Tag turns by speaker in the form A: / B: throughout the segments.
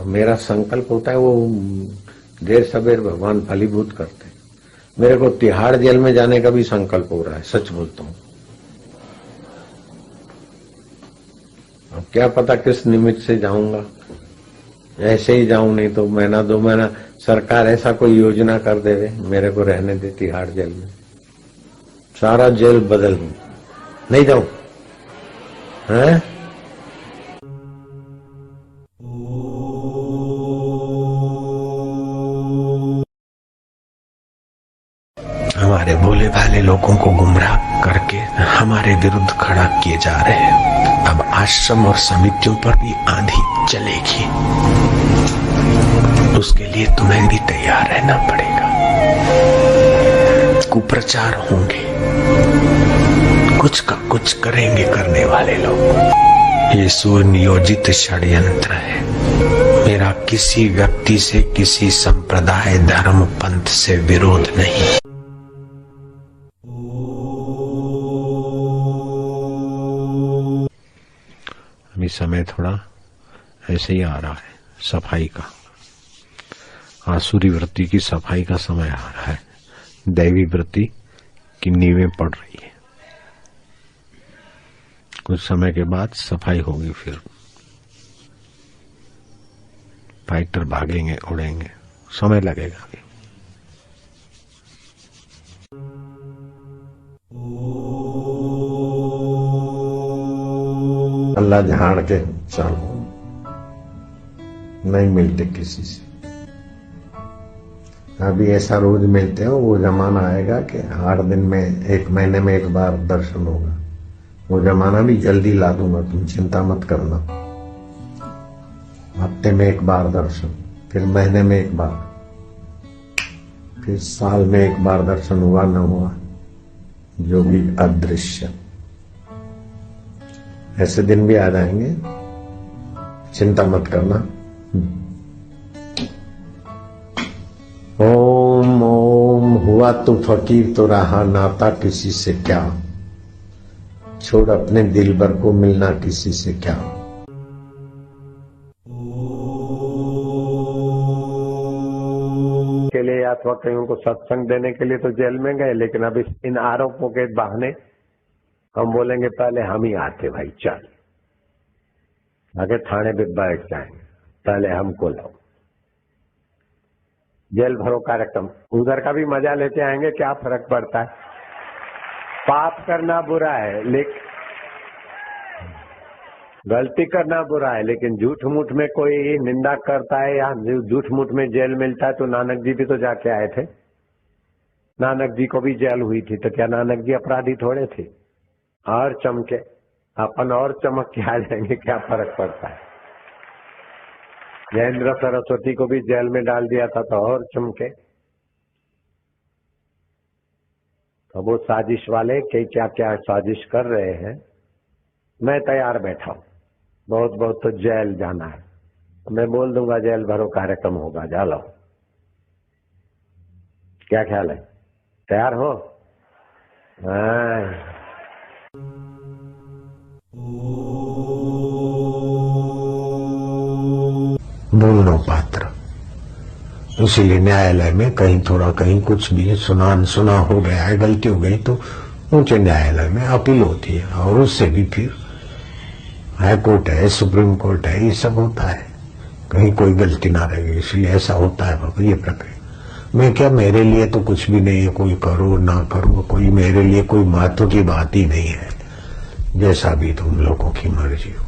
A: मेरा संकल्प होता है वो देर सवेर भगवान फलीभूत करते हैं। मेरे को तिहाड़ जेल में जाने का भी संकल्प हो रहा है, सच बोलता हूँ। अब क्या पता किस निमित्त से जाऊंगा, ऐसे ही जाऊं, नहीं तो महीना 2 महीना सरकार ऐसा कोई योजना कर देवे मेरे को रहने दे तिहाड़ जेल में, सारा जेल बदल दूं, नहीं जाऊं है।
B: हमारे भोले भाले लोगों को गुमराह करके हमारे विरुद्ध खड़ा किए जा रहे हैं। अब आश्रम और समितियों पर भी आंधी चलेगी, उसके लिए तुम्हें भी तैयार रहना पड़ेगा। कुप्रचार होंगे, कुछ का कुछ करेंगे करने वाले लोग। ये सुनियोजित षड्यंत्र है। मेरा किसी व्यक्ति से, किसी संप्रदाय, धर्म, पंथ से विरोध नहीं।
A: अभी समय थोड़ा ऐसे ही आ रहा है सफाई का, आसुरी वृत्ति की सफाई का समय आ रहा है, दैवी वृत्ति की नींवें पड़ रही है। कुछ समय के बाद सफाई होगी, फिर फाइटर भागेंगे, उड़ेंगे, समय लगेगा। अल्लाह झाड़ के चलो, नहीं मिलते किसी से। अभी ऐसा रोज मिलते हो, वो जमाना आएगा कि 8 दिन में, 1 महीने में 1 बार दर्शन होगा। वो जमाना भी जल्दी ला दूंगा, तुम चिंता मत करना। हफ्ते में 1 बार दर्शन, फिर महीने में 1 बार, फिर साल में 1 बार दर्शन हुआ न हुआ, जो भी अदृश्य। ऐसे दिन भी आ जाएंगे, चिंता मत करना। ओम ओम हुआ तो फकीर तो रहा नाता किसी से क्या, छोड़ अपने दिलबर को मिलना किसी से क्या। के लिए अथवा कहीं उनको सत्संग देने के लिए तो जेल में गए, लेकिन अब इन आरोपों के बहाने हम बोलेंगे पहले हम ही आते भाई, चल आगे थाने पे बैठ जाएंगे, पहले हमको लो। जेल भरो कार्यक्रम, उधर का भी मजा लेते आएंगे, क्या फर्क पड़ता है। पाप करना बुरा है, लेकिन गलती करना बुरा है, लेकिन झूठ मूठ में कोई निंदा करता है या झूठ मूठ में जेल मिलता है, तो नानक जी भी तो जाके आए थे। नानक जी को भी जेल हुई थी, तो क्या नानक जी अपराधी थोड़े थे। और चमके अपन और चमक के आ जाएंगे, क्या फर्क पड़ता है। जयेंद्र सरस्वती को भी जेल में डाल दिया था, तो और चमके। तो वो साजिश वाले क्या क्या साजिश कर रहे हैं, मैं तैयार बैठा हूं। बहुत बहुत तो जेल जाना है, मैं बोल दूंगा जेल भरो कार्यक्रम होगा, जा लो। क्या ख्याल है, तैयार हो?
B: बोलो पात्र, इसीलिए न्यायालय में कहीं थोड़ा कहीं कुछ भी सुना हो गया है, गलती हो गई तो ऊंचे न्यायालय में अपील होती है, और उससे भी फिर हाई कोर्ट है, सुप्रीम कोर्ट है, ये सब होता है, कहीं कोई गलती ना रहे, इसलिए ऐसा होता है बाबा। ये प्रक्रिया मैं क्या, मेरे लिए तो कुछ भी नहीं है, कोई करो ना करो, कोई मेरे लिए कोई महत्व की बात ही नहीं है, जैसा भी तुम लोगों की मर्जी हो।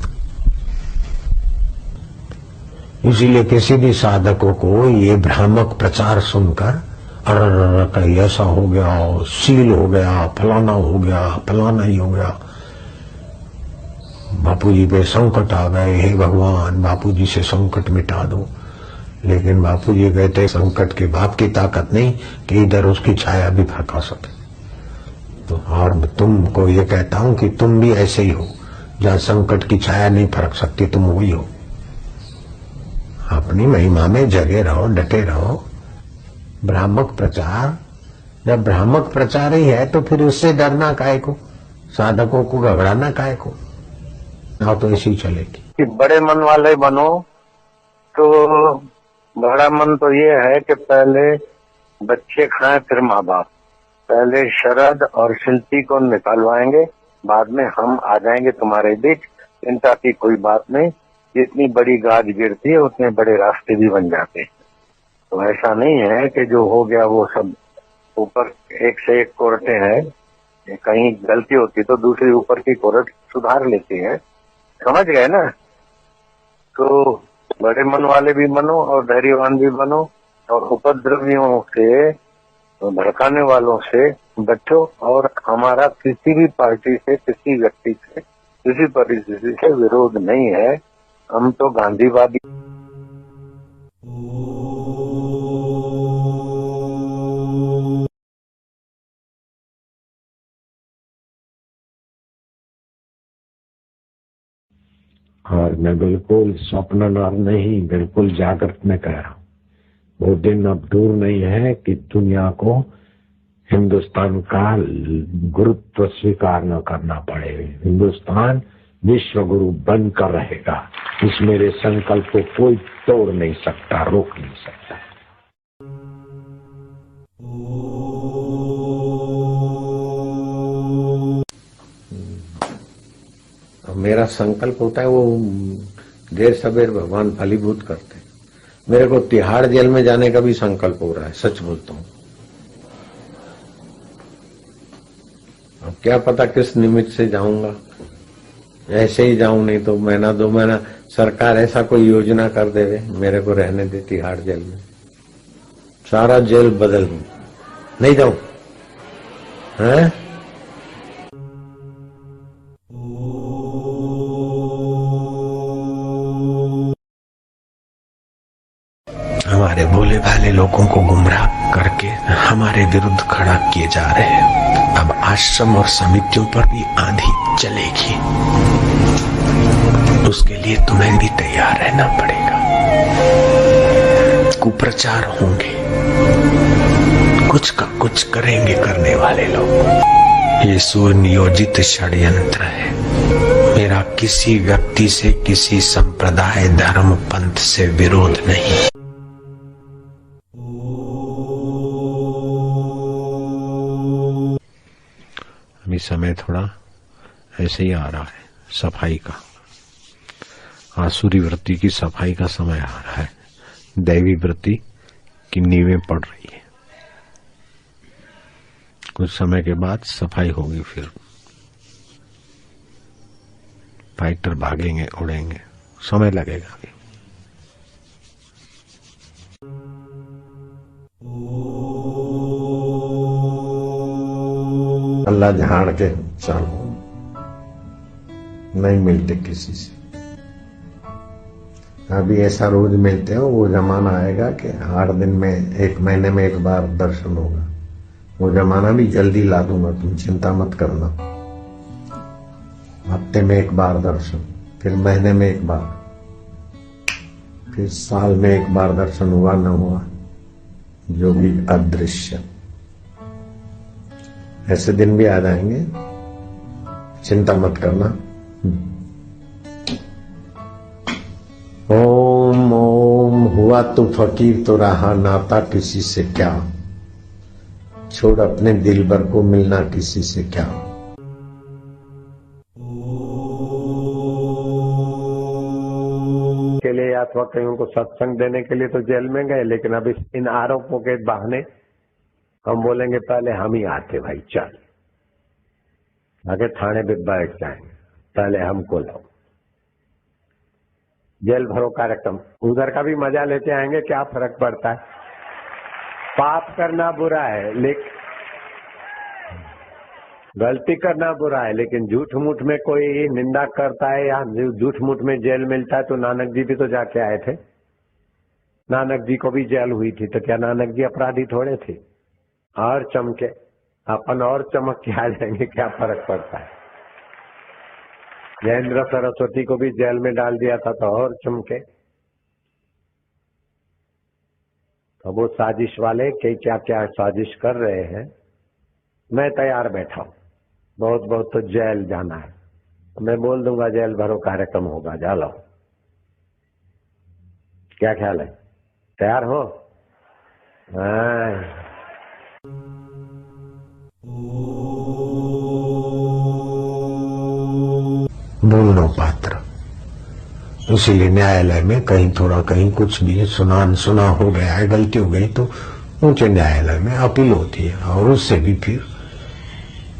B: इसीलिए किसी भी साधकों को ये भ्रामक प्रचार सुनकर अरे ऐसा हो गया, सील हो गया, फलाना हो गया, फलाना ही हो गया, बापूजी पे संकट आ गए, हे भगवान बापूजी से संकट मिटा दो। लेकिन बापूजी कहते संकट के बाप की ताकत नहीं कि इधर उसकी छाया भी फरका सके। तो और तुमको ये कहता हूं कि तुम भी ऐसे ही हो, जहां संकट की छाया नहीं फरक सकती, तुम वही हो। अपनी महिमा में जगे रहो, डटे रहो। भ्रामक प्रचार जब भ्रामक प्रचार ही है तो फिर उससे डरना काहे को, साधकों को घबराना काहे को। तो ऐसी चलेगी
C: कि बड़े मन वाले बनो। तो बड़ा मन तो ये है कि पहले बच्चे खाएं फिर माँ बाप। पहले शरद और शिल्पी को निकालवाएंगे, बाद में हम आ जाएंगे तुम्हारे बीच, चिंता की कोई बात नहीं। जितनी बड़ी गाज गिरती है उतने बड़े रास्ते भी बन जाते हैं। तो ऐसा नहीं है कि जो हो गया वो सब ऊपर एक से एक कोर्टें हैं, कहीं गलती होती तो दूसरी ऊपर की कोर्ट सुधार लेती है, समझ गए ना। तो बड़े मन वाले भी बनो और धैर्यवान भी बनो, और उपद्रवियों से, भड़काने वालों से बचो। और हमारा किसी भी पार्टी से, किसी व्यक्ति से, किसी परिस्थिति से विरोध नहीं है। हम तो गांधीवादी।
B: और मैं बिल्कुल स्वप्न नहीं, बिल्कुल जागृत में कह रहा हूं। वो दिन अब दूर नहीं है कि दुनिया को हिंदुस्तान का गुरुत्व स्वीकार न करना पड़े। हिंदुस्तान विश्व गुरु बनकर रहेगा। इस मेरे संकल्प को कोई तोड़ नहीं सकता, रोक नहीं सकता। मेरा संकल्प होता है वो देर सवेर भगवान फलीभूत करते हैं। मेरे को तिहाड़ जेल में जाने का भी संकल्प हो रहा है, सच बोलता हूं। अब क्या पता किस निमित्त से जाऊंगा, ऐसे ही जाऊं, नहीं तो महीना 2 महीना सरकार ऐसा कोई योजना कर देवे मेरे को रहने दे तिहाड़ जेल में, सारा जेल बदल दूं, नहीं जाऊं है। हमारे भोले भाले लोगों को गुमराह करके हमारे विरुद्ध खड़ा किए जा रहे हैं। अब आश्रम और समितियों पर भी आंधी चलेगी, उसके लिए तुम्हें भी तैयार रहना पड़ेगा। कुप्रचार होंगे, कुछ का कुछ करेंगे करने वाले लोग। ये सुनियोजित षड्यंत्र है। मेरा किसी व्यक्ति से, किसी संप्रदाय, धर्म, पंथ से विरोध नहीं। अभी समय थोड़ा ऐसे ही आ रहा है सफाई का, आसुरी वृत्ति की सफाई का समय आ रहा है। दैवी वृत्ति की नींवें पड़ रही है। कुछ समय के बाद सफाई होगी, फिर फाइटर भागेंगे, उड़ेंगे, समय लगेगा अभी। अल्लाह झाड़ के चलो, नहीं मिलते किसी से। अभी ऐसा रोज मिलते हो, वो जमाना आएगा कि 8 दिन में, 1 महीने में 1 बार दर्शन होगा। वो जमाना भी जल्दी ला दूंगा, तुम चिंता मत करना। हफ्ते में 1 बार दर्शन, फिर महीने में 1 बार, फिर साल में 1 बार दर्शन हुआ न हुआ, जो भी अदृश्य। ऐसे दिन भी आ जाएंगे, चिंता मत करना। ओम ओम हुआ तो फकीर तो रहा नाता किसी से क्या, छोड़ अपने दिलबर को मिलना किसी से क्या।
A: के लिए अथवा कहीं उनको सत्संग देने के लिए तो जेल में गए, लेकिन अब इन आरोपों के बहाने हम बोलेंगे पहले हम ही आते भाई, चल आगे थाने पे बैठ जाएंगे, पहले हमको लाओ। जेल भरो कार्यक्रम, उधर का भी मजा लेते आएंगे, क्या फर्क पड़ता है। पाप करना बुरा है, लेकिन गलती करना बुरा है, लेकिन झूठ मूठ में कोई निंदा करता है या झूठ मूठ में जेल मिलता है, तो नानक जी भी तो जाके आए थे। नानक जी को भी जेल हुई थी, तो क्या नानक जी अपराधी थोड़े थे। और चमके अपन और चमक के आ जाएंगे, क्या फर्क पड़ता है। जयेंद्र सरस्वती को भी जेल में डाल दिया था तो और चमके। तो वो साजिश वाले क्या क्या साजिश कर रहे हैं। मैं तैयार बैठा हूं, बहुत बहुत तो जेल जाना है, मैं बोल दूंगा जेल भरो कार्यक्रम होगा, जा लो। क्या ख्याल है, तैयार हो? हाँ।
B: बोलो पात्र, इसीलिए न्यायालय में कहीं थोड़ा कहीं कुछ भी सुना हो गया है, गलती हो गई तो ऊंचे न्यायालय में अपील होती है, और उससे भी फिर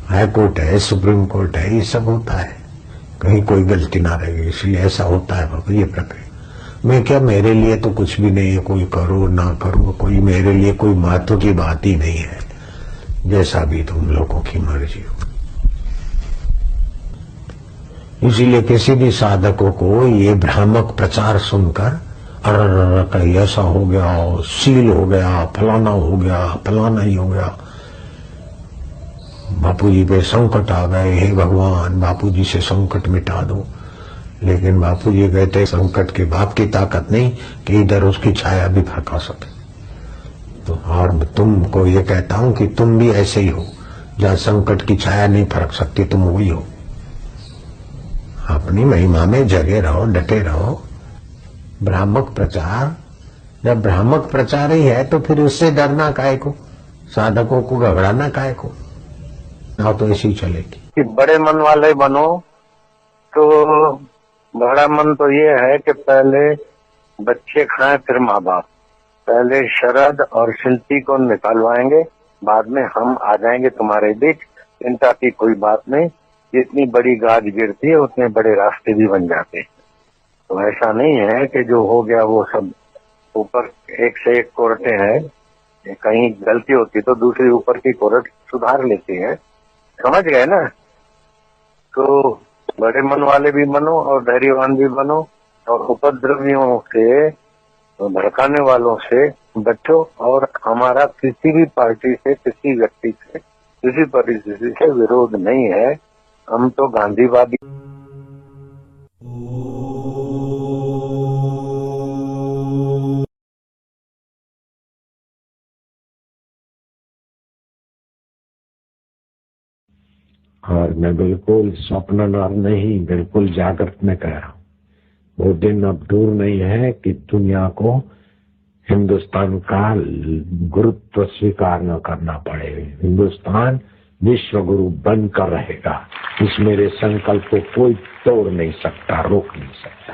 B: हाई कोर्ट है, सुप्रीम कोर्ट है, ये सब होता है, कहीं कोई गलती ना रहेगी, इसलिए ऐसा होता है बाबा ये प्रक्रिया। मैं क्या, मेरे लिए तो कुछ भी नहीं है, कोई करो ना करो, कोई मेरे लिए कोई महत्व की बात ही नहीं है, जैसा भी तुम लोगों की मर्जी हो। इसीलिए किसी भी साधकों को ये भ्रामक प्रचार सुनकर अरे कहीं ऐसा हो गया, सील हो गया, फलाना हो गया, फलाना ही हो गया, बापूजी पे संकट आ गए, हे भगवान बापूजी से संकट मिटा दो। लेकिन बापूजी कहते संकट के बाप की ताकत नहीं कि इधर उसकी छाया भी फरका सके। तो और तुमको ये कहता हूं कि तुम भी ऐसे ही हो, जहां संकट की छाया नहीं फरक सकती तुम वही हो। अपनी महिमा में जगे रहो, डटे रहो। भ्रामक प्रचार, जब भ्रामक प्रचार ही है तो फिर उससे डरना काहे को, साधकों को घबराना काहे को, ना तो ऐसी चलेगी।
C: कि बड़े मन वाले बनो। तो बड़ा मन तो ये है कि पहले बच्चे खाएं फिर माँ बाप। पहले शरद और शिल्पी को निकालवाएंगे, बाद में हम आ जाएंगे तुम्हारे बीच, चिंता की कोई बात नहीं। जितनी बड़ी गाज गिरती है उतने बड़े रास्ते भी बन जाते हैं। तो ऐसा नहीं है कि जो हो गया वो सब ऊपर एक से एक कोर्टें हैं, कहीं गलती होती तो दूसरी ऊपर की कोर्ट सुधार लेती है, समझ गए ना। तो बड़े मन वाले भी बनो और धैर्यवान भी बनो, और उपद्रवियों से, भड़काने वालों से बचो। और हमारा किसी भी पार्टी से, किसी व्यक्ति से, किसी परिस्थिति से विरोध नहीं है। हम तो गांधीवादी।
A: और मैं बिल्कुल स्वप्न नहीं, बिल्कुल जागृत में कह रहा हूं। वो दिन अब दूर नहीं है कि दुनिया को हिंदुस्तान का गुरुत्व स्वीकार न करना पड़े। हिंदुस्तान विश्व गुरु बनकर रहेगा। इस मेरे संकल्प को कोई तोड़ नहीं सकता, रोक नहीं सकता।